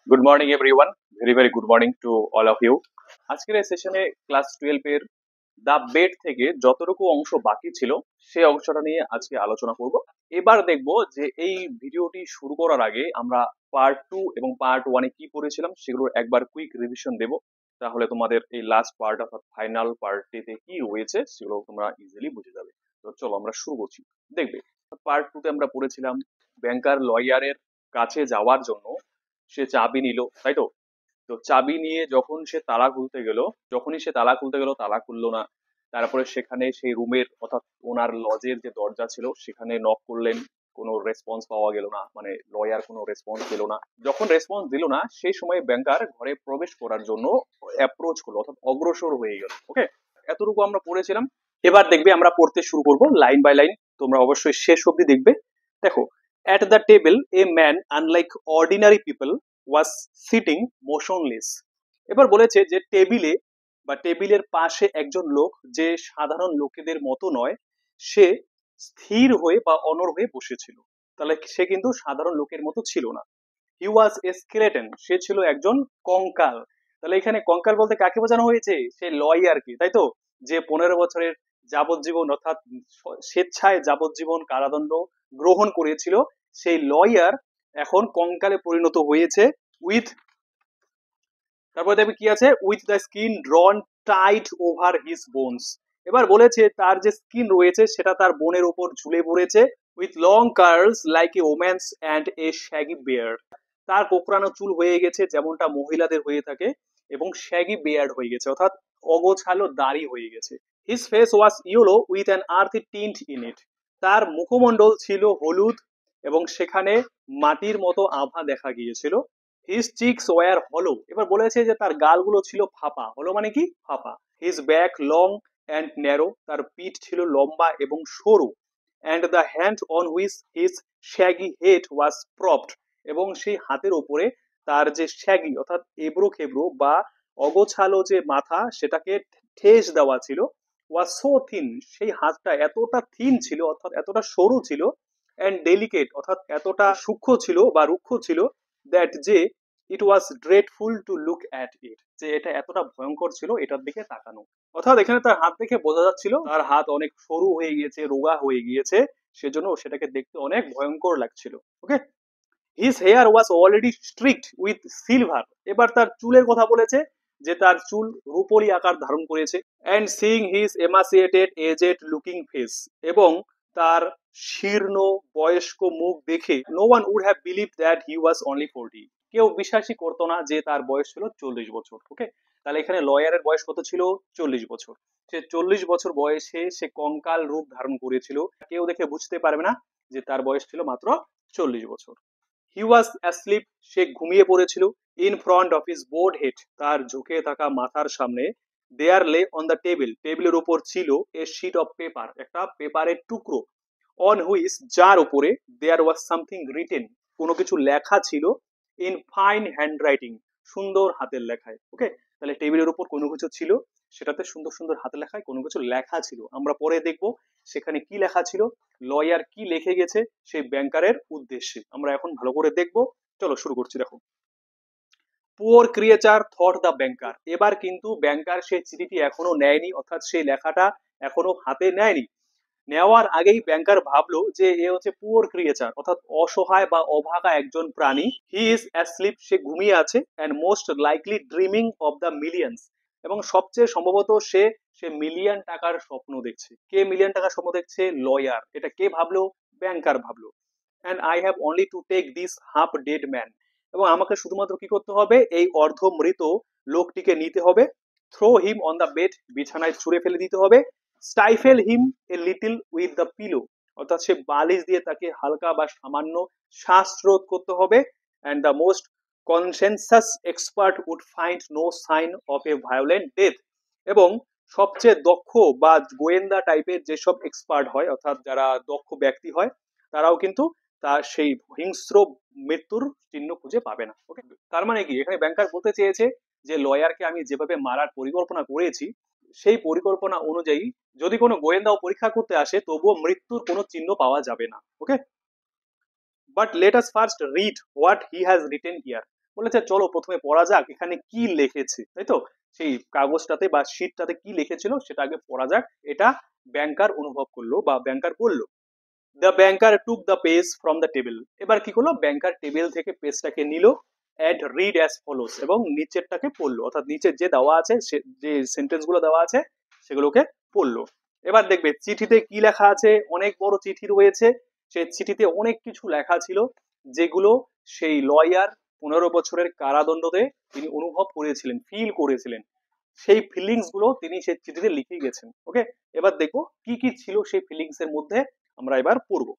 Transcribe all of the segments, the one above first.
Good morning everyone, very very good morning to all of you. আজকের এই সেশনে class 12 এর দা বেড থেকে যতটুকু অংশ বাকি ছিল সেই অংশটা নিয়ে আজকে আলোচনা করব। এবার দেখব যে এই ভিডিওটি শুরু করার আগে আমরা পার্ট 2 এবং পার্ট 1 এ কি পড়েছিলাম সেগুলোর একবার কুইক রিভিশন দেব। তাহলে তোমাদের এই লাস্ট পার্ট অর্থাৎ ফাইনাল পার্টটিতে কি রয়েছে সেগুলো তোমরা ইজিলি বুঝে যাবে। তো চলো আমরা শুরু করছি। দেখবে পার্ট 2 তে আমরা পড়েছিলাম ব্যাংকার লয়ারের কাছে যাওয়ার জন্য সে চাবি নিল, তাই তো? তো চাবি নিয়ে যখনই সে তালা খুলতে গেল তালা খুললো না। তারপরে সেখানে সেই রুমের অর্থাৎ ওনার লজের যে দরজা ছিল সেখানে নক করলেন, কোনো রেসপন্স পাওয়া গেল না, মানে লয়ার কোনো রেসপন্স দিল না। যখন রেসপন্স দিল না সেই সময় ব্যাংকার ঘরে প্রবেশ করার জন্য অ্যাপ্রোচ করলো অর্থাৎ অগ্রসর হয়ে গেল। ওকে, এতটুকু আমরা পড়েছিলাম। এবার দেখবে আমরা পড়তে শুরু করব লাইন বাই লাইন, তোমরা অবশ্যই শেষ অবধি দেখবে। দেখো, at the table a man unlike ordinary people was sitting motionless। এবার বলেছে যে টেবিলে বা টেবিলের পাশে একজন লোক যে সাধারণ লোকেদের মতো নয়, সে স্থির হয়ে বা অনড় হয়ে বসেছিল। তাহলে সে কিন্তু সাধারণ লোকের মতো ছিল না। হি ওয়াজ এ স্কেলেটন, সে ছিল একজন কঙ্কাল। তাহলে এখানে কঙ্কাল বলতে কাকে বোঝানো হয়েছে? সে লয়ারকে, তাই তো? যে 15 বছরের যাবজ্জীবন অর্থাৎ স্বেচ্ছায় যাবজ্জীবন কারাদণ্ড গ্রহণ করেছিল, সেই লয়ার এখন কঙ্কালে পরিণত হয়েছে। উইথ, তারপরে দেখবে কি আছে, with the skin ড্রন tight over his bones. এবার বলেছে তার যে স্কিন রয়েছে সেটা তার বোনের উপর ঝুলে পড়েছে। With long curls like a woman's and a shaggy beard. তার কোকড়ানো চুল হয়ে গেছে যেমনটা মহিলাদের হয়ে থাকে, এবং শ্যাগি বিয়ার্ড হয়ে গেছে অর্থাৎ অগোছালো দাড়ি হয়ে গেছে। His face was yellow with an earthy tint in it. তার মুখমণ্ডল ছিল হলুদ এবং সেখানে মাটির মতো আভা দেখা গিয়েছিল। হিজ চিকস ওয়ার হলো। এবার বলেছে যে তার গালগুলো ছিল ফাঁপা। হলো মানে কি? ফাঁপা। His back long and narrow. তার পিঠ ছিল লম্বা এবং সরু। And the hand on which his shaggy head was propped. এবং সেই হাতের ওপরে তার যে শ্যাগি অর্থাৎ এবড়ো খেবড়ো বা অগোছালো যে মাথা সেটাকে ঠেস দেওয়া ছিল। ওয়াজ সো থিন, সেই হাতটা এতটা থিন ছিল অর্থাৎ এতটা সরু ছিল। অ্যান্ড ডেলিকেট অর্থাৎ এতটা সূক্ষ্ম ছিল বা রুক্ষ ছিল। দ্যাট যে it was dreadful to look at it, যে এটা এতটা ভয়ঙ্কর ছিল এটার দিকে তাকানো। অর্থাৎ এখানে তার হাত দেখে বোঝা যাচ্ছিল তার হাত অনেক সরু হয়ে গিয়েছে, রোগা হয়ে গিয়েছে, সেজন্য সেটাকে দেখতে অনেক ভয়ঙ্কর লাগছিল। Okay, his hair was already strict with silver. এবার তার চুলের কথা বলেছে যে তার চুল রূপলি আকার ধারণ করেছে। And seeing his emaciated aged looking face, এবং তার শীর্ণ বয়স্ক মুখ দেখে no one would have believe that he was only 40। কেউ বিশ্বাসই করতো না যে তার বয়স ছিল 40 বছর। ওকে, তাহলে এখানে লয়ারের বয়স কত ছিল? 40 বছর। সে 40 বছর বয়সে সে কঙ্কাল রূপ ধারণ করেছিল। কেউ দেখে বুঝতে পারবে না যে তার বয়স ছিল মাত্র 40 বছর। হি ওয়াজ অ্যাসলিপ, সে ঘুমিয়ে পড়েছিল। In front of his board head, তার ঝুঁকে থাকা মাথার সামনে। দেয়ার লে অন দ্য টেবিল, টেবিলের উপর ছিল এ শিট অফ পেপার, একটা পেপারের টুকরো। অন হুইচ, যার উপরে, দেয়ার ওয়াজ সামথিং রিটেন, কোনো কিছু লেখা ছিল। ইন ফাইন হ্যান্ডরাইটিং, সুন্দর হাতের লেখায়। ওকে, তাহলে টেবিলের উপর কোনো কিছু ছিল, সেটাতে সুন্দর সুন্দর হাতের লেখায় কোনো কিছু লেখা ছিল। আমরা পরে দেখব সেখানে কি লেখা ছিল, লয়ার কি লিখে গেছে সেই ব্যাংকারের উদ্দেশ্যে, আমরা এখন ভালো করে দেখব। চলো শুরু করছি। দেখো, poor creature thought the banker. এবার কিন্তু ব্যাংকার সেই চিঠিটি এখনো নেয়নি, অর্থাৎ সেই লেখাটা এখনো হাতে নেয়নি। নেওয়ার আগেই ব্যাংকার ভাবলো যে এ হচ্ছে পুয়ার ক্রিয়েচার অর্থাৎ অসহায় বা অভাগা একজন প্রাণী। হি ইজ অ্যাসলিপ, সে ঘুমিয়ে আছে। And most likely dreaming of the millions, এবং সবচেয়ে সম্ভবত সে সে মিলিয়ন টাকার স্বপ্ন দেখছে। কে মিলিয়ন টাকার স্বপ্ন দেখছে? লয়ার। এটা কে ভাবলো? ব্যাংকার ভাবলো। And I have only to take this half dead man, এবং আমাকে শুধুমাত্র কি করতে হবে? এই অর্ধ মৃত লোকটিকে নিতে হবে। Throw him on the bed, বিছানায় ছুঁড়ে ফেলে দিতে হবে। Stifle him a little with the pillow, অর্থাৎ সে বালিশ দিয়ে তাকে হালকা বা সামান্য শ্বাসরোধ করতে হবে। And the most consensus expert would find no sign of a violent death, এবং সবচেয়ে দক্ষ বা গোয়েন্দা টাইপের যেসব এক্সপার্ট হয় অর্থাৎ যারা দক্ষ ব্যক্তি হয়, তারাও কিন্তু তার সেই হিংস্র মৃত্যুর চিহ্ন খুঁজে পাবে না। ওকে, তার মানে কি এখানে ব্যাংকার বলতে চেয়েছে যে লয়ারকে আমি যেভাবে মারার পরিকল্পনা করেছি সেই পরিকল্পনা অনুযায়ী যদি কোনো গোয়েন্দাও পরীক্ষা করতে আসে তবুও মৃত্যুর কোনো চিহ্ন পাওয়া যাবে না। Okay, but let us first read what he has written here. বলেছে চলো প্রথমে পড়া যাক এখানে কি লিখেছে, তাই তো? সেই কাগজটাতে বা শিটটাতে কি লিখেছিল সেটা আগে পড়া যাক। এটা ব্যাংকার অনুভব করলো বা ব্যাংকার বলল। The banker took the page from the table. এবার কি করলো, ব্যাংকার টেবিল থেকে পেজটাকে নিল অ্যান্ড রিড অ্যাজ ফলোস, এবং নিচেরটাকে পড়লো, অর্থাৎ নিচে যে দেওয়া আছে যে সেন্টেন্স গুলো দেওয়া আছে সেগুলোকে পড়লো। এবার দেখবে চিঠিতে কি লেখা আছে, অনেক বড় চিঠি রয়েছে। সেই চিঠিতে অনেক কিছু লেখা ছিল যেগুলো সেই লয়ার 15 বছরের কারাদণ্ডতে তিনি অনুভব করেছিলেন, ফিল করেছিলেন। সেই ফিলিংস গুলো তিনি সেই চিঠিতে লিখে গেছেন। ওকে, এবার দেখবো কি কি ছিল সেই ফিলিংস এর মধ্যে, আমরা এবার পড়বো।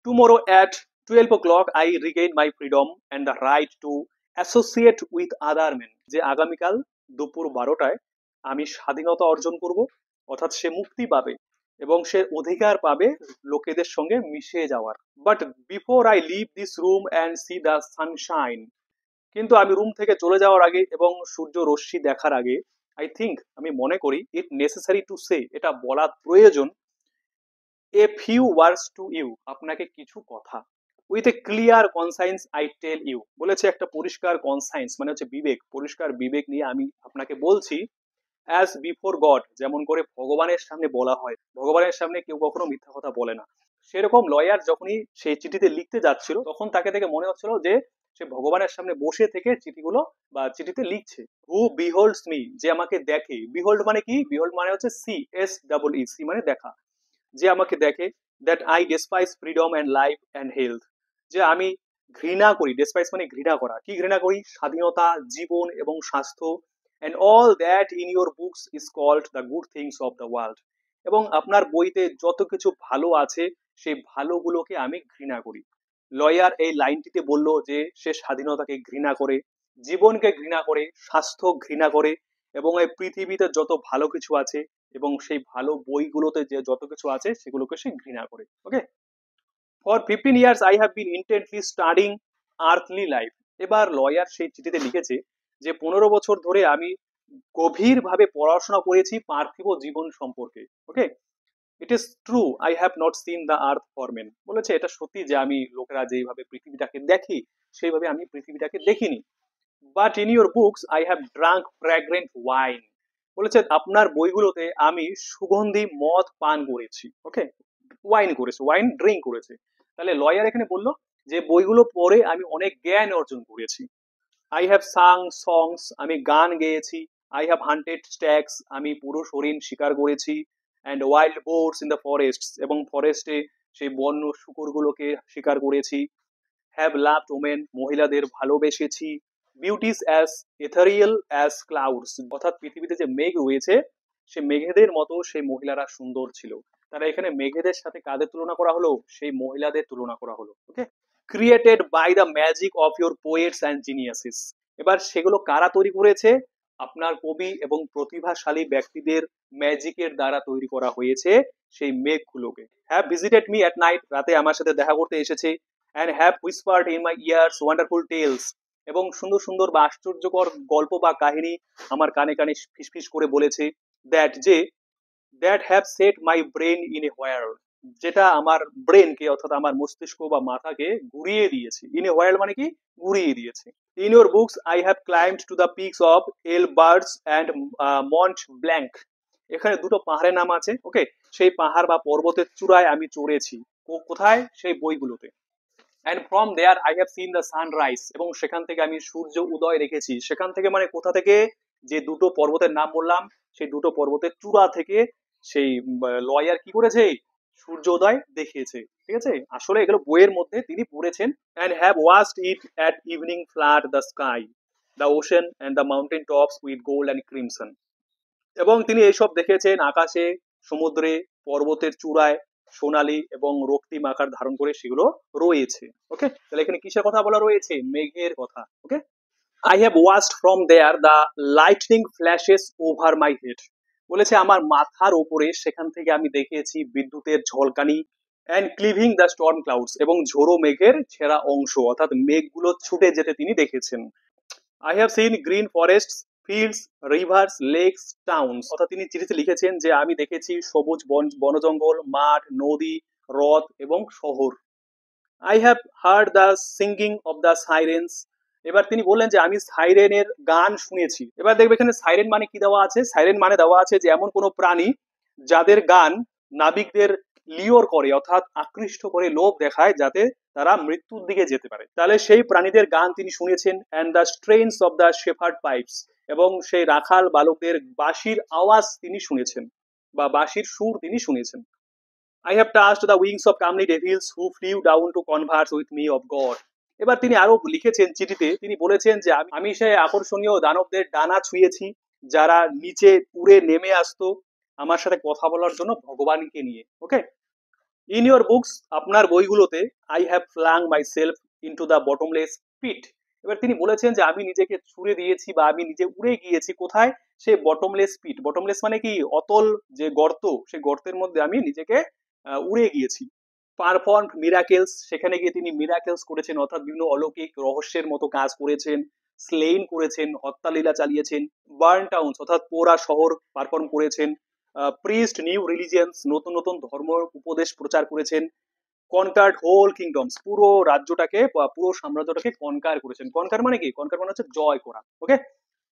Tomorrow at 12 o'clock I regain my freedom and the right to associate with other men। যে আগামীকাল দুপুর 12টায় আমি স্বাধীনতা অর্জন করব, অর্থাৎ সে মুক্তি পাবে এবং সে অধিকার পাবে লোকেদের সঙ্গে মিশে যাওয়ার। But before I leave this room and see the sunshine, কিন্তু আমি রুম থেকে চলে যাওয়ার আগে এবং সূর্য রশ্মি দেখার আগে, আই থিঙ্ক আমি মনে করি, ইট নেসেসারি টু সে, এটা বলা প্রয়োজন, a few words to you, আপনাকে কিছু কথা, with a clear conscience I tell you. বলেছে একটা পরিষ্কার কনসাইন্স মানে হচ্ছে বিবেক, পরিষ্কার বিবেক নিয়ে আমি আপনাকে বলছি। অ্যাজ বিফোর গড, যেমন করে ভগবানের সামনে বলা হয়, ভগবানের সামনে কেউ কখনো মিথ্যা কথা বলে না। সেরকম লয়ার যখনই সেই চিঠিতে লিখতে যাচ্ছিল তখন তাকে দেখে মনে হচ্ছিল যে সে ভগবানের সামনে বসে থেকে চিঠিগুলো বা চিঠিতে লিখছে। হু বিহোল্ডস মি, যে আমাকে দেখে। বিহোল্ড মানে কি? বিহোল্ড মানে হচ্ছে see, S double E, see মানে দেখা, যে আমাকে দেখে। That I despise freedom and life and health, যে আমি ঘৃণা করি, ডেসপাইস মানে ঘৃণা করা, কি ঘৃণা করি? স্বাধীনতা, জীবন এবং স্বাস্থ্য। And all that in your books is called the good things of the world, এবং আপনার বইতে যত কিছু ভালো আছে সেই ভালোগুলোকে আমি ঘৃণা করি। লয়ার এই লাইনটিতে বলল যে সে স্বাধীনতাকে ঘৃণা করে, জীবনকে ঘৃণা করে, স্বাস্থ্য ঘৃণা করে, এবং এই পৃথিবীতে যত ভালো কিছু আছে এবং সেই ভালো বইগুলোতে যে যত কিছু আছে সেগুলোকে সে ঘৃণা করে। Okay, for 15 years I have been intently studying earthly life. এবার লয়ার সেই চিঠিতে লিখেছে যে 15 বছর ধরে আমি গভীরভাবে পড়াশোনা করেছি পার্থিব জীবন সম্পর্কে। Okay, it is true I have not seen the earth for men. বলেছে এটা সত্যি যে আমি লোকেরা যেভাবে পৃথিবীটাকে দেখি সেইভাবে আমি পৃথিবীটাকে দেখিনি। But in your books I have drunk ফ্র্যাগ্রেন্ট wine. বলেছে আপনার বইগুলোতে আমি সুগন্ধি মদ পান করেছি। ওকে, ওয়াইন করেছে, ওয়াইন ড্রিঙ্ক করেছে। তাহলে লয়ার এখানে বললো যে বইগুলো পড়ে আমি অনেক জ্ঞান অর্জন করেছি। আই হ্যাভ সাং সংস, আমি গান গেয়েছি। আই হ্যাভ হান্টেড স্ট্যাগস, আমি পুরো হরিণ শিকার করেছি। And wild boards in the forest, এবং ফরেস্টে সেই বন্য শুকরগুলোকে শিকার করেছি। হ্যাভ লাভড ওমেন, মহিলাদের ভালোবেসেছি। বিউটিস অ্যাজ এথারিয়াল অ্যাজ ক্লাউডস, অর্থাৎ পৃথিবীতে যে মেঘ রয়েছে সে মেঘেদের মতো সেই মহিলারা সুন্দর ছিল। তারা এখানে মেঘেদের সাথে কাদের তুলনা করা হলো? সেই মহিলাদের তুলনা করা হলো। Okay, created by the magic of your poets and geniuses. এবার সেগুলো কারা তৈরি করেছে? আপনার কবি এবং প্রতিভাশালী ব্যক্তিদের ম্যাজিকের দ্বারা তৈরি করা হয়েছে সেই মেঘগুলোকে। Have visited me at night, রাতে আমার সাথে দেখা করতে এসেছে। And have whispered in my ears wonderful tales, এবং সুন্দর সুন্দর বা আশ্চর্যকর গল্প বা কাহিনী আমার কানে কানে ফিসফিস করে বলেছে। দ্যাট যে, that have set my brain in a whirl, যেটা আমার ব্রেনকে অর্থাৎ আমার মস্তিষ্ক বা মাথাকে ঘুরিয়ে দিয়েছে। ইন এ হোয়ার মানে কি? ঘুরিয়ে দিয়েছে। In your books I have climbed to the peaks of L birds and Mont blank. এখানে দুটো পাহাড়ের নাম আছে। ওকে, সেই পাহাড় বা পর্বতের চূড়ায় আমি চড়েছি। কোথায়? সেই বইগুলোতে। And from there I have seen the sunrise, এবং সেখান থেকে আমি সূর্য উদয় দেখেছি। সেখান থেকে মানে কোথা থেকে? যে দুটো পর্বতের নাম বললাম সেই দুটো পর্বতের চূড়া থেকে সেই লয়ার কি করেছে? সূর্য উদয় দেখিয়েছে। ঠিক আছে, আসলে এগুলো বইয়ের মধ্যে তিনি পড়েছেন। And have watched it at evening flood the sky, the ocean and the mountain tops with gold and crimson, এবং তিনি এইসব দেখেছেন আকাশে, সমুদ্রে, পর্বতের চূড়ায় সোনালী এবং রক্তিম আকার ধারণ করে সেগুলো রয়েছে। ওকে, তাহলে এখানে কিসের কথা বলা রয়েছে? মেঘের কথা। Okay, I have watched from there the lightning flashes over my head. বলেছে আমার মাথার উপরে সেখান থেকে আমি দেখেছি বিদ্যুতের ঝলকানি। And cleaving the storm clouds, এবং ঝোড়ো মেঘের ছেঁড়া অংশ, অর্থাৎ মেঘগুলো ছুটে যেতে তিনি দেখেছেন। I have seen green forest, fields, rivers, lakes, towns, অর্থাৎ তিনি চিঠিতে লিখেছেন যে আমি দেখেছি সবুজ বনজঙ্গল, মাঠ, নদী, হ্রদ এবং শহর। I have heard the singing of the sirens, এবার তিনি বললেন যে আমি সাইরেনের গান শুনেছি। এবার দেখবে এখানে সাইরেন মানে কি দেওয়া আছে, সাইরেন মানে দেওয়া আছে যে এমন কোনো প্রাণী যাদের গান নাবিকদের লিওর করে, অর্থাৎ আকৃষ্ট করে, লোভ দেখায়, যাতে তারা মৃত্যুর দিকে যেতে পারে। তাহলে সেই প্রাণীদের গান তিনি শুনেছেন। And the strains of the shepherd pipes, এবং সেই রাখাল বালকদের বাঁশির আওয়াজ তিনি শুনেছেন বা বাঁশির সুর তিনি শুনেছেন। I have touched the wings of comely devils who flew down to converse with me of God. এবার তিনি আরো লিখেছেন চিঠিতে, তিনি বলেছেন যে আমি সেই আকর্ষণীয় দানবদের ডানা ছুঁয়েছি যারা নিচে উড়ে নেমে আসতো আমার সাথে কথা বলার জন্য ভগবানকে নিয়ে। ওকে, ইন ইউর বুকস, আপনার বইগুলোতে, I have flung myself into the bottomless pit. এবার তিনি বলেছেন যে আমি নিজেকে ছুড়ে দিয়েছি বা আমি নিজে উড়ে গিয়েছি কোথায়, সেই বটমলেস পিট। বটমলেস মানে কি, অতল যে গর্ত, সেই গর্তের মধ্যে আমি নিজেকে উড়ে গিয়েছি। পারফর্ম মিরাকেলস, সেখানে গিয়ে তিনি মিরাকেলস করেছেন, অর্থাৎ বিভিন্ন অলৌকিক রহস্যের মতো কাজ করেছেন। স্লেইন করেছেন, হত্যালীলা চালিয়েছেন। বার্ন টাউন্স, অর্থাৎ পোড়া শহর পারফর্ম করেছেন। প্রিস্ট নিউ রিলিজিয়ান্স, নতুন নতুন ধর্ম উপদেশ প্রচার করেছেন। কনকার্ড হোল কিংডমস, পুরো রাজ্যটাকে বা পুরো সাম্রাজ্যটাকে কনকার করেছেন। কনকার মানে কি, কনকার মানে হচ্ছে জয় করা। ওকে,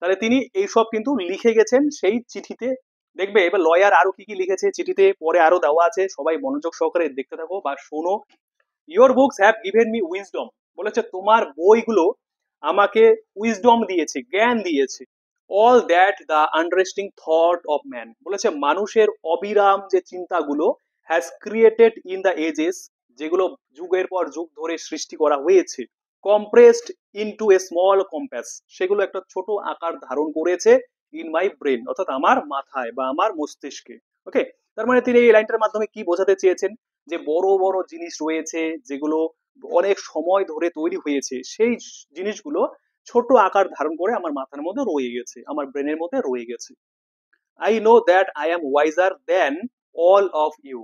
তাহলে তিনি এইসব কিন্তু লিখে গেছেন সেই চিঠিতে। দেখবে এবার লয়ার আরো কি কি লিখেছে চিঠিতে, পরে আরো দেওয়া আছে, সবাই মনোযোগ সহকারে দেখতে থাকো বা শোনো। Your books have given me wisdom, বলেছে তোমার বইগুলো আমাকে উইজডম দিয়েছে, জ্ঞান দিয়েছে। All that the understanding thought of man, বলেছে মানুষের অবিরাম যে চিন্তাগুলো has created in the ages, যেগুলো যুগের পর যুগ ধরে সৃষ্টি করা হয়েছে, compressed into a small compass, সেগুলো একটা ছোট আকার ধারণ করেছে ইন মাই ব্রেন, অর্থাৎ আমার মাথায় বা আমার মস্তিষ্কে। ওকে, তার মানে তিনি এই লাইনটার মাধ্যমে কি বোঝাতে চেয়েছেন, যে বড় বড় জিনিস রয়েছে যেগুলো অনেক সময় ধরে তৈরি হয়েছে, সেই জিনিসগুলো ছোট আকার ধারণ করে আমার মাথার মধ্যে রয়ে গেছে, আমার ব্রেনের মধ্যে রয়ে গেছে। I know that I am wiser than all of you,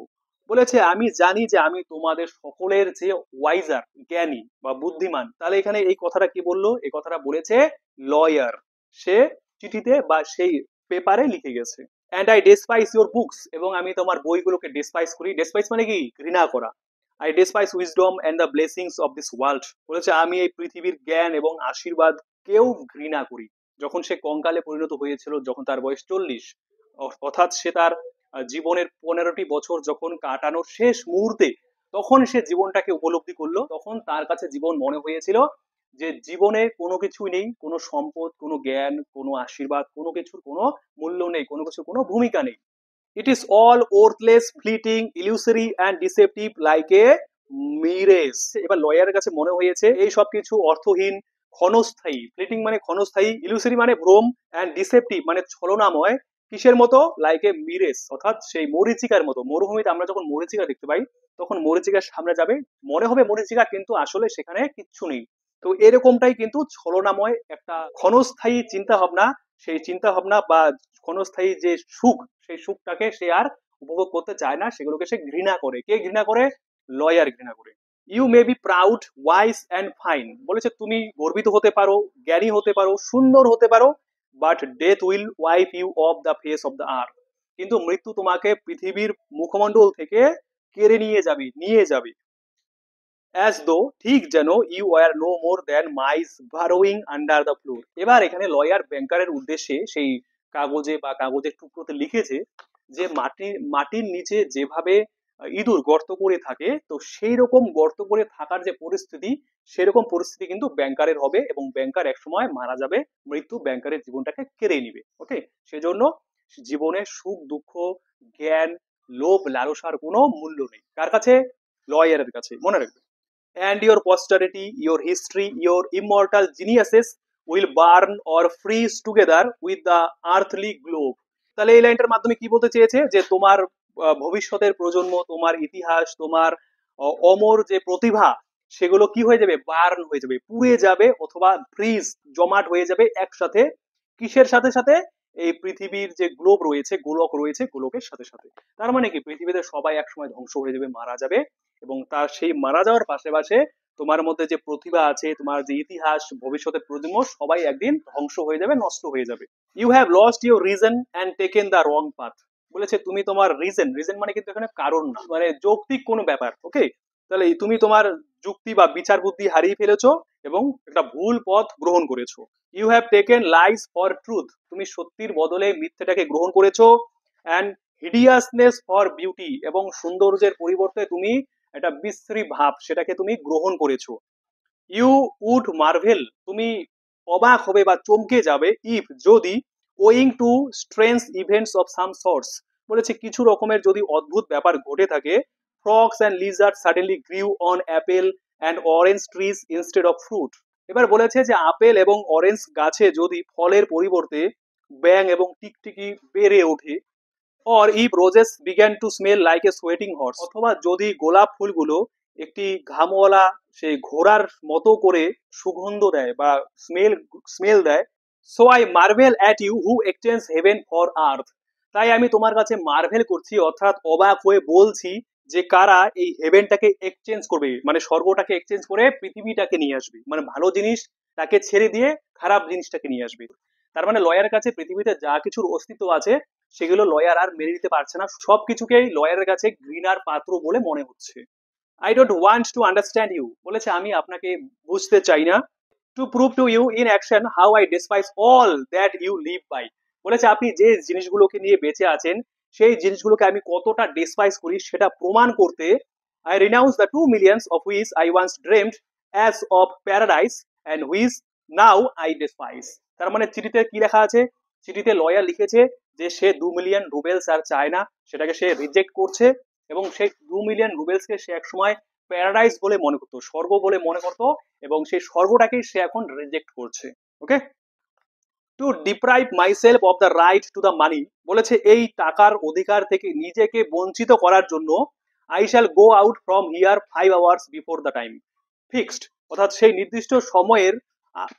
বলেছে আমি জানি যে আমি তোমাদের সকলের যে ওয়াইজার, জ্ঞানী বা বুদ্ধিমান। তাহলে এখানে এই কথাটা কি বললো, এই কথাটা বলেছে লয়ার, সে চিঠিতে বা সেই পেপারে লিখে গেছে। অ্যান্ড আই ডেসপাইস ইউর বুকস, এবং আমি তোমার বইগুলোকে ডেসপাইস করি। ডেসপাইস মানে কি, ঘৃণা করা। I despise wisdom and the blessings of this world, বলেছে আমি এই পৃথিবীর জ্ঞান এবং আশীর্বাদ কেউ ঘৃণা করি। যখন সে কঙ্কালে পরিণত হয়েছিল, যখন তার বয়স 40, অর্থাৎ সে তার জীবনের 15টি বছর যখন কাটানোর শেষ মুহূর্তে, তখন সে জীবনটাকে উপলব্ধি করলো। তখন তার কাছে জীবন মনে হয়েছিল যে জীবনে কোনো কিছুই নেই, কোনো সম্পদ, কোনো জ্ঞান, কোনো আশীর্বাদ, কোনো কিছুর কোনো মূল্য নেই, কোনো কিছুর কোনো ভূমিকা নেই। It is all worthless, fleeting, illusory and deceptive like a mirage. এবার লয়ারের কাছে মনে হয়েছে এই সব কিছু অর্থহীন, ক্ষণস্থায়ী। ফ্লিটিং মানে ক্ষণস্থায়ী, ইলিউসরি মানে ভ্রম, অ্যান্ড ডিসেপটিভ মানে ছলনাময়। কিসের মতো, লাইক এ মিরেজ, অর্থাৎ সেই মরিচিকার মতো। মরুভূমিতে আমরা যখন মরিচিকা দেখতে পাই, তখন মরিচিকার সামনে যাবে, মনে হবে মরিচিকা, কিন্তু আসলে সেখানে কিচ্ছু নেই। তো এরকমটাই কিন্তু ছলনাময় একটা ক্ষণস্থায়ী চিন্তা ভাবনা, সেই চিন্তা ভাবনা বা ক্ষণস্থায়ী যে সুখ, সেই সুখটাকে সে আর উপভোগ করতে চায় না, সেগুলোকে সে ঘৃণা করে। কে ঘৃণা করে, লয়ার ঘৃণা করে। You may be proud, wise and fine, বলেছে তুমি গর্বিত হতে পারো, জ্ঞানী হতে পারো, সুন্দর হতে পারো, but death will wipe you off the face of the earth, কিন্তু মৃত্যু তোমাকে পৃথিবীর মুখমণ্ডল থেকে কেড়ে নিয়ে যাবে। অ্যাজ দো, ঠিক যেন, you are no more than mice burrowing under the floor. এবার এখানে লয়ার ব্যাংকারের উদ্দেশ্যে সেই কাগজে বা কাগজের টুকরোতে লিখেছে যে মাটির নিচে যেভাবে ইঁদুর গর্ত করে থাকে, তো সেই রকম গর্ত করে থাকার যে পরিস্থিতি, সেরকম পরিস্থিতি কিন্তু ব্যাংকারের হবে, এবং ব্যাংকার একসময় মারা যাবে, মৃত্যু ব্যাংকারের জীবনটাকে কেড়ে নিবে। ওকে, সেজন্য জীবনে সুখ দুঃখ, জ্ঞান, লোভ লালসার কোনো মূল্য নেই। কার কাছে, লয়ারের কাছে, মনে রাখবে। And your posterity, your history, your immortal geniuses will burn or freeze together with the earthly globe. তাহলে এই লাইনটার মাধ্যমে কি বলতে চেয়েছে, যে তোমার ভবিষ্যতের প্রজন্ম, তোমার ইতিহাস, তোমার অমর যে প্রতিভা, সেগুলো কি হয়ে যাবে, বার্ন হয়ে যাবে, পুড়ে যাবে, অথবা ফ্রিজ, জমাট হয়ে যাবে একসাথে। কিসের সাথে সাথে, এই পৃথিবীর যে গ্লোব রয়েছে, গোলক রয়েছে, গোলকের সাথে সাথে। তার মানে কি, পৃথিবীতে সবাই একসময় ধ্বংস হয়ে যাবে, মারা যাবে, এবং তার সেই মারা যাওয়ার পাশে পাশে তোমার মধ্যে যে প্রতিভা আছে, তোমার যে ইতিহাস, ভবিষ্যতের প্রজন্ম, সবাই একদিন ধ্বংস হয়ে যাবে, নষ্ট হয়ে যাবে। You have lost your reason and taken the wrong path, বলেছে তুমি তোমার রিজন মানে কিন্তু এখানে কারণ না, মানে যৌক্তিক কোনো ব্যাপার। ওকে, তাহলে তুমি তোমার যুক্তি বা বিচার বুদ্ধি হারিয়ে ফেলেছো এবং একটা ভুল পথ গ্রহণ করেছো। You have taken lies for truth, তুমি সত্যির বদলে মিথ্যেটাকে গ্রহণ করেছো। অ্যান্ড হিডিয়াসনেস ফর বিউটি, এবং সৌন্দর্যের পরিবর্তে তুমি একটা বিশ্রী ভাব সেটাকে তুমি গ্রহণ করেছো। ইউ উড মার্ভেল, তুমি অবাক হবে বা চমকে যাবে, ইফ যদি, owing to strange events of some sorts, বলেছে কিছু রকমের যদি অদ্ভুত ব্যাপার ঘটে থাকে, frogs and Lizaad suddenly গ্রিউ on Apple and orange trees instead of fruit. এবার বলেছে যে আপেল এবং অরেঞ্জ গাছে যদি ফলের পরিবর্তে ব্যাঙ এবং টিকটিকি বেড়ে ওঠে, or if roses began to smell like a sweating horse, অথবা যদি গোলাপ ফুলগুলো একটি ঘামওয়ালা সেই ঘোড়ার মতো করে সুগন্ধ দেয় বা স্মেল স্মেল দেয়। So I marvel at you who exchange heaven for earth, তাই আমি তোমার কাছে মার্ভেল করছি, অর্থাৎ অবাক হয়ে বলছি যে কারা এই হেভেনটাকে এক্সচেঞ্জ করবে, মানে স্বর্গটাকে এক্সচেঞ্জ করে পৃথিবীটাকে নিয়ে আসবে, মানে ভালো জিনিসটাকে ছেড়ে দিয়ে খারাপ জিনিসটাকে নিয়ে আসবে। তার মানে লয়ারের কাছে পৃথিবীতে যা কিছুর অস্তিত্ব আছে সেগুলো লয়ার আর মেনে নিতে পারছে না, সবকিছুকেই লয়ারের কাছে ঘৃণার পাত্র বলে মনে হচ্ছে। I don't want to understand you, বলেছে আমি আপনাকে বুঝতে চাই না। To prove to you in action how I despise all that you live by, বলেছে আপনি যে জিনিসগুলোকে নিয়ে বেঁচে আছেন সেই জিনিসগুলোকে আমি কতটা ডিসপাইস করি সেটা প্রমাণ করতে, I renowned the 2 millions of which I once dreamed as of paradise and which now I despise। তার মানে চিঠিতে কি লেখা আছে? চিঠিতে লয়ার লিখেছে যে সে 2 মিলিয়ন রুবেলস আর চায় না, সেটাকে সে রিজেক্ট করছে, এবং সেই 2 মিলিয়ন রুবেলসকে সে একসময় প্যারাডাইস বলে মনে করতো, স্বর্গ বলে মনে করতো, এবং সেই স্বর্গটাকেই সে এখন রিজেক্ট করছে। Okay, to deprive myself of the right to the money, বলেছে এই টাকার অধিকার থেকে নিজেকে বঞ্চিত করার জন্য, I shall go out from here 5 hours before the time fixed, অর্থাৎ সেই নির্দিষ্ট সময়ের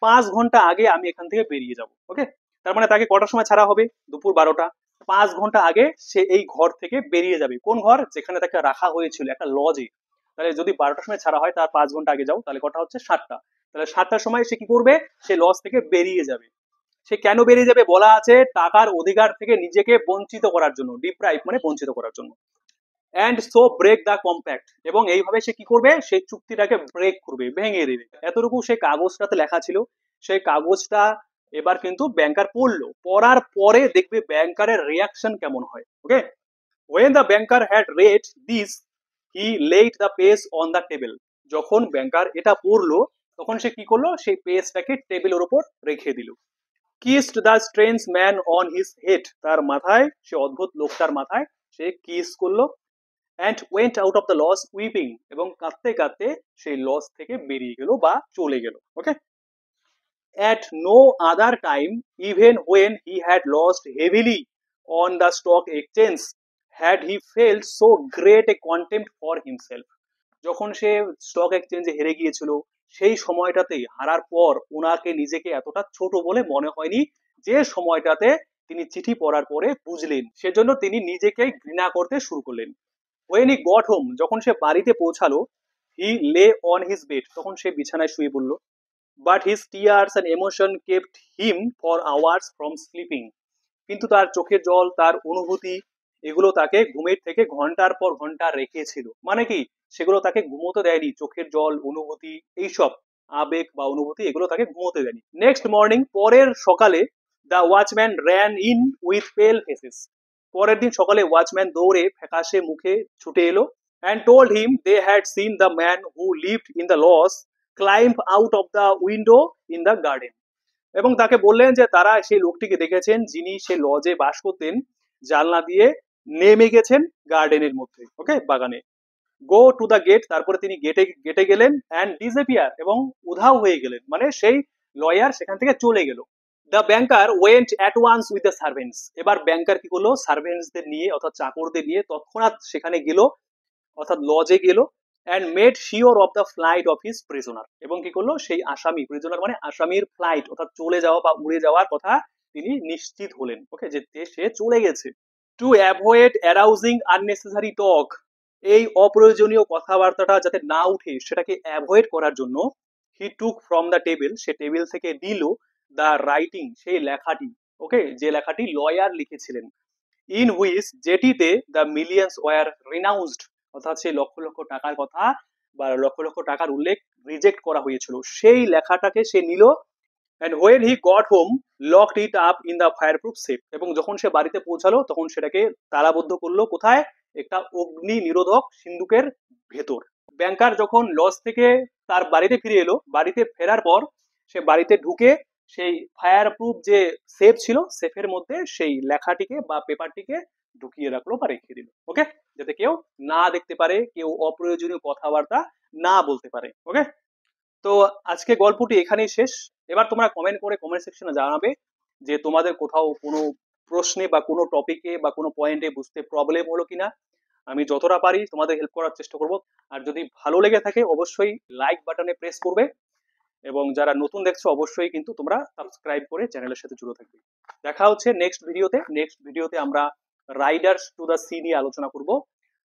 5 ঘন্টা আগে আমি এখান থেকে বেরিয়ে যাব। ওকে, তার মানে তাকে কটার সময় ছাড়া হবে? দুপুর 12টা। 5 ঘন্টা আগে সে এই ঘর থেকে বেরিয়ে যাবে। কোন ঘর? যেখানে তাকে রাখা হয়েছিল, একটা লজে। তাহলে যদি 12টার সময় ছাড়া হয় তার 5 ঘন্টা আগে যাও, তাহলে কটা হচ্ছে? 7টা। তাহলে 7টার সময় সে কি করবে? সে লজ থেকে বেরিয়ে যাবে। সে কেন বেরিয়ে যাবে? বলা আছে টাকার অধিকার থেকে নিজেকে বঞ্চিত করার জন্য, ডিপ্রাইভ মানে বঞ্চিত করার জন্য। And so break the compact, এবং এইভাবে সে কি করবে? সেই চুক্তিটাকে ব্রেক করবে, ভেঙে দেবে। এতটুকু সেই কাগজটাতে লেখা ছিল। সেই কাগজটা এবার কিন্তু ব্যাংকার পড়লো, পড়ার পরে দেখবে ব্যাংকারের রিয়াকশন কেমন হয়। ওকে, when the banker had read this he laid the page on the table, যখন ব্যাংকার এটা পড়লো তখন সে কি করলো? সেই পেজটাকে টেবিলের উপর রেখে দিল। Kissed the strange man on his head, তার মাথায়, সে অদ্ভুত লোকটার মাথায় সে কিস করলো। And went out of the lodge weeping, এবং কাঁদতে কাঁদতে সেই লস থেকে বেরিয়ে গেল বা চলে গেল। ওকে, at no other time, even when he had lost heavily on the stock exchange, had he felt so great a contempt for himself, যখন সে স্টক এক্সচেঞ্জে হেরে গিয়েছিল সেই সময়টাতে, হারার পর ওনাকে নিজেকে এতটা ছোট বলে মনে হয়নি যে সময়টাতে তিনি চিঠি পড়ার পরে বুঝলেন। সেজন্য তিনি নিজেকেই ঘৃণা করতে শুরু করলেন। when he got home, যখন সে বাড়িতে পৌঁছালো, he lay on his bed, তখন সে বিছানায় শুয়ে পড়লো। but his tears and emotion kept him for hours from sleeping, কিন্তু তার চোখের জল, তার অনুভূতি, এগুলো তাকে ঘুমের থেকে ঘন্টার পর ঘন্টা রেখেছিল। মানে কি? সেগুলো তাকে ঘুমোতে দেয়নি। চোখের জল, অনুভূতি, এইসব আবেগ বা অনুভূতি, এগুলো তাকে ঘুমোতে দেয়নি। নেক্সট মর্নিং, পরের সকালে, the watchman ran in with pale faces, পরের দিন সকালে ওয়াচম্যান দৌড়ে ফ্যাকাশে মুখে ছুটে এলো। And told him they had seen the man who lived in the lodge climb out of the window in the garden, এবং তাকে বললেন যে তারা সেই লোকটিকে দেখেছেন যিনি সে লজে বাস করতেন, জানলা দিয়ে নেমে গেছেন গার্ডেনের মধ্যে। ওকে, বাগানে। গো টু দ্য গেট, তারপরে তিনি গেটে গেটে গেলেন। অ্যান্ড ডিসঅ্যাপিয়ার, এবং উধাও হয়ে গেলেন, মানে সেই লয়ার সেখান থেকে চলে গেল। The banker went at once with the servants, এবার ব্যাংকার কি করলো? সার্ভেন্টসদের নিয়ে, অর্থাৎ চাকরদের নিয়ে তৎক্ষণাৎ সেখানে গেল, অর্থাৎ লজে গেল। And made sure of the flight of his prisoner, এবং কি করলো? সেই আসামি, প্রিজনার মানে আসামির ফ্লাইট, অর্থাৎ চলে যাওয়া বা উড়ে যাওয়ার কথা তিনি নিশ্চিত হলেন। ওকে, যে সে চলে গেছে। টু অ্যাভয়েড অ্যারাউজিং আননেসেসারি টক, এই অপ্রয়োজনীয় কথাবার্তাটা যাতে না উঠে সেটাকে অ্যাভয়েড করার জন্য, he took from the table, সে টেবিল থেকে নিল দ্য রাইটিং, সেই লেখাটি। ওকে, যে লেখাটি লয়ার লিখেছিলেন। ইন হুইচ, যেটিতে দ্য মিলিয়ন্স ওয়ার রিনাউন্সড, অর্থাৎ সেই লক্ষ লক্ষ টাকার কথা বা লক্ষ লক্ষ টাকার উল্লেখ রিজেক্ট করা হয়েছিল, সেই লেখাটাকে সে নিল, and when he got home locked it up in the fireproof safe, এবং যখন সে বাড়িতে পৌঁছালো তখন সেটাকে তালাবদ্ধ করলো কোথায়, একটা অগ্নি নিরোধক সিন্ধুকের ভেতর। ব্যাংকার যখন লজ থেকে তার বাড়িতে ফিরে এলো, বাড়িতে ফেরার পর সে বাড়িতে ঢুকে সেই ফায়ার প্রুফ যে সেফ ছিল, সেফের মধ্যে সেই লেখাটিকে বা পেপারটিকে ঢুকিয়ে রাখলো বা রেখে দিল। ওকে, যাতে কেউ না দেখতে পারে, কেউ অপ্রয়োজনীয় কথাবার্তা না বলতে পারে। ওকে, তো আজকে গল্পটি এখানেই শেষ। এবার তোমরা কমেন্ট করে কমেন্ট সেকশনে জানাবে যে তোমাদের কোথাও কোনো প্রশ্নে বা কোনো টপিকে বা কোনো পয়েন্টে বুঝতে প্রবলেম হলো কিনা। আমি যতটা পারি তোমাদের হেল্প করার চেষ্টা করব। আর যদি ভালো লেগে থাকে অবশ্যই লাইক বাটনে প্রেস করবে, এবং যারা নতুন দেখছো অবশ্যই কিন্তু তোমরা সাবস্ক্রাইব করে চ্যানেলের সাথে জুড়ে থাকবে। দেখা হচ্ছে নেক্সট ভিডিওতে আমরা রাইডার্স টু দ্য সি নিয়ে আলোচনা করব।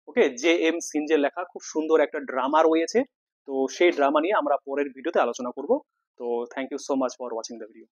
ওকে, জে এম সিনজের লেখা খুব সুন্দর একটা ড্রামা রয়েছে, তো সেই ড্রামা নিয়ে আমরা পরের ভিডিওতে আলোচনা করব। তো thank you so much for watching the video.